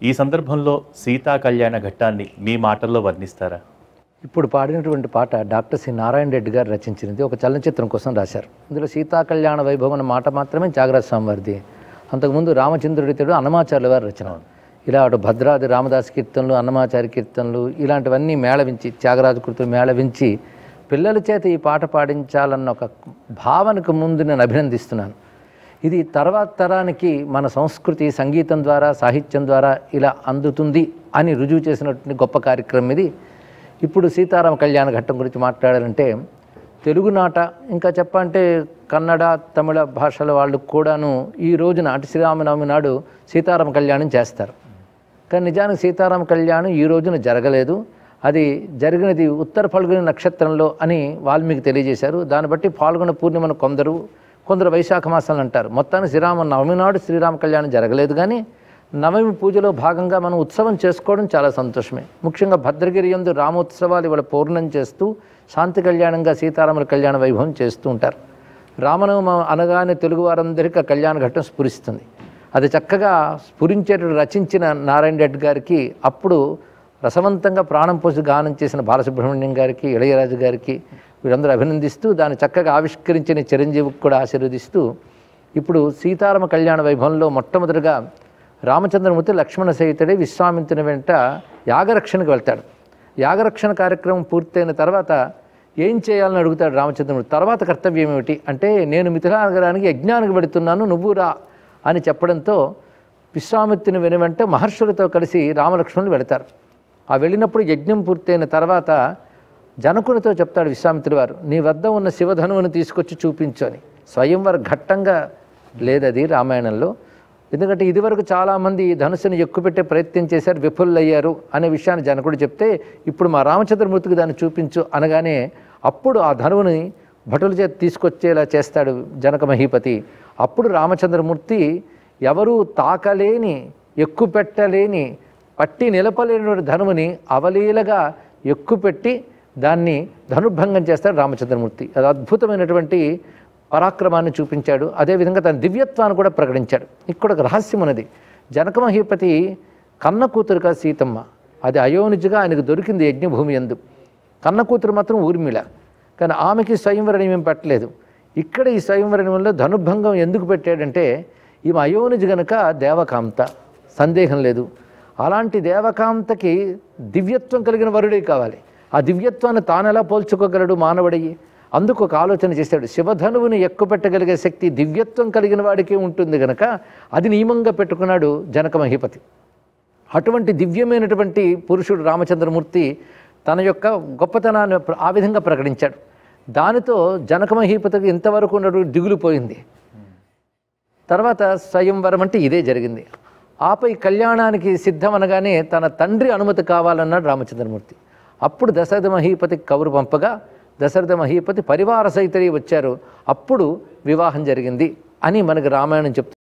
ఈ సందర్భంలో సీతా కళ్యాణ ఘట్టాన్ని మీ మాటల్లో వర్ణిస్తారా? ఇప్పుడు పాడినటువంటి పాట డాక్టర్ సి నారాయణ రెడ్డి గారు రచించినది. ఒక చలనచిత్రం కోసం రాశారు. ఇందులో సీతా కళ్యాణ వైభవం అన్న మాట మాత్రమే త్యాగరాజ స్వామి వారిది. అంతకుముందు రామచంద్రుడితడు అన్నమాచార్యుల వారి రచన. ఇలా అటు భద్రాది రామదాస్ కీర్తనలు, అన్నమాచార్య కీర్తనలు ఇలాంటివన్నీ మేళవించి, త్యాగరాజ కృతులు మేళవించి పిల్లల చేత ఈ పాట పాడించాలన్న ఒక భావనకు ముందు నేను అభినందిస్తున్నాను. ఇది తర్వాత తరానికి మన సంస్కృతి సంగీతం ద్వారా, సాహిత్యం ద్వారా ఇలా అందుతుంది అని రుజువు చేసినటువంటి గొప్ప కార్యక్రమం ఇది. ఇప్పుడు సీతారామ కళ్యాణ ఘట్టం గురించి మాట్లాడాలంటే తెలుగునాట, ఇంకా చెప్పంటే కన్నడ, తమిళ భాషల వాళ్ళు కూడాను ఈ రోజున అటు శ్రీరామనవమి నాడు సీతారామ కళ్యాణం చేస్తారు. కానీ నిజానికి సీతారామ కళ్యాణం ఈ రోజున జరగలేదు. అది జరిగినది ఉత్తర ఫల్గుని నక్షత్రంలో అని వాల్మీకి తెలియజేశారు. దాన్ని బట్టి ఫాల్గుణ పూర్ణిమను కొందరు వైశాఖ మాసాలు అంటారు. మొత్తానికి శ్రీరామ నవమి నాడు శ్రీరామ కళ్యాణం జరగలేదు. కానీ నవమి పూజలో భాగంగా మనం ఉత్సవం చేసుకోవడం చాలా సంతోషమే. ముఖ్యంగా భద్రగిరి యందు రామోత్సవాలు ఇవాళ పూర్ణం చేస్తూ శాంతి కళ్యాణంగా సీతారాముల కళ్యాణ వైభవం చేస్తూ ఉంటారు. రామనవమి అనగానే తెలుగు వారందరికీ ఆ కళ్యాణ ఘట్టం స్ఫురిస్తుంది. అది చక్కగా స్ఫురించేటట్టు రచించిన నారాయణ రెడ్డి గారికి, అప్పుడు రసవంతంగా ప్రాణం పోసి గానం చేసిన బాలసుబ్రహ్మణ్యం గారికి, ఇళయరాజు గారికి వీరందరూ అభినందిస్తూ, దాన్ని చక్కగా ఆవిష్కరించిన చిరంజీవికి కూడా ఆశీర్వదిస్తూ, ఇప్పుడు సీతారామ కళ్యాణ వైభవంలో మొట్టమొదటిగా రామచంద్రమూర్తి లక్ష్మణ సహితుడే విశ్వామిత్రుని వెంట యాగరక్షణకు వెళ్తాడు. యాగరక్షణ కార్యక్రమం పూర్తయిన తర్వాత ఏం చేయాలని అడుగుతాడు రామచంద్రమూర్తి. తర్వాత కర్తవ్యం ఏమిటి అంటే, నేను మిథిలా నగరానికి యజ్ఞానికి వెళుతున్నాను, నువ్వు రా అని చెప్పడంతో విశ్వామిత్రుని వెనువెంట మహర్షులతో కలిసి రామలక్ష్మణులు వెళతారు. ఆ వెళ్ళినప్పుడు యజ్ఞం పూర్తయిన తర్వాత జనకునితో చెప్తాడు విశ్వామిత్రుడు వారు, నీ వద్ద ఉన్న శివధనువుని తీసుకొచ్చి చూపించు అని. స్వయంవర ఘట్టంగా లేదది రామాయణంలో. ఎందుకంటే ఇదివరకు చాలామంది ధనుసుని ఎక్కుపెట్టే ప్రయత్నం చేశారు, విఫులయ్యారు అనే విషయాన్ని జనకుడు చెప్తే, ఇప్పుడు మా రామచంద్రమూర్తికి దాన్ని చూపించు అనగానే అప్పుడు ఆ ధనువుని భటుల చేత తీసుకొచ్చేలా చేస్తాడు జనక మహీపతి. అప్పుడు రామచంద్రమూర్తి ఎవరూ తాకలేని, ఎక్కుపెట్టలేని, పట్టి నిలపలేని ధనువుని అవలీలగా ఎక్కుపెట్టి దాన్ని ధనుర్భంగం చేస్తాడు రామచంద్రమూర్తి. అది అద్భుతమైనటువంటి పరాక్రమాన్ని చూపించాడు. అదేవిధంగా తన దివ్యత్వాన్ని కూడా ప్రకటించాడు. ఇక్కడ ఒక రహస్యం ఉన్నది. జనక మహీపతి కన్న కూతురుగా సీతమ్మ, అది అయోనిజగా ఆయనకు దొరికింది యజ్ఞభూమి యందు. కన్న కూతురు మాత్రం ఊర్మిళ. కానీ ఆమెకి స్వయంవర నియమం పెట్టలేదు. ఇక్కడ ఈ స్వయంవర నియమంలో ధనుర్భంగం ఎందుకు పెట్టాడంటే, ఈమె అయోనిజ గనుక దేవకాంత, సందేహం లేదు. అలాంటి దేవకాంతకి దివ్యత్వం కలిగిన వరుడే కావాలి. ఆ దివ్యత్వాన్ని తానెలా పోల్చుకోగలడు మానవుడయ్యి? అందుకు ఒక ఆలోచన చేశాడు. శివధనువుని ఎక్కుపెట్టగలిగే శక్తి దివ్యత్వం కలిగిన వాడికే ఉంటుంది గనక అది నియమంగా పెట్టుకున్నాడు జనక మహీపతి. అటువంటి దివ్యమైనటువంటి పురుషుడు రామచంద్రమూర్తి తన యొక్క గొప్పతనాన్ని ఆ విధంగా ప్రకటించాడు. దానితో జనక మహీపతికి ఇంతవరకు ఉన్నటువంటి దిగులుపోయింది. తర్వాత స్వయంవరం అంటే ఇదే జరిగింది. ఆపై కళ్యాణానికి సిద్ధం అనగానే తన తండ్రి అనుమతి కావాలన్నాడు రామచంద్రమూర్తి. అప్పుడు దశరథ మహీపతికి కబురు పంపగా దశరథ మహీపతి పరివార సహితులై వచ్చారు. అప్పుడు వివాహం జరిగింది అని మనకు రామాయణం చెప్తుంది.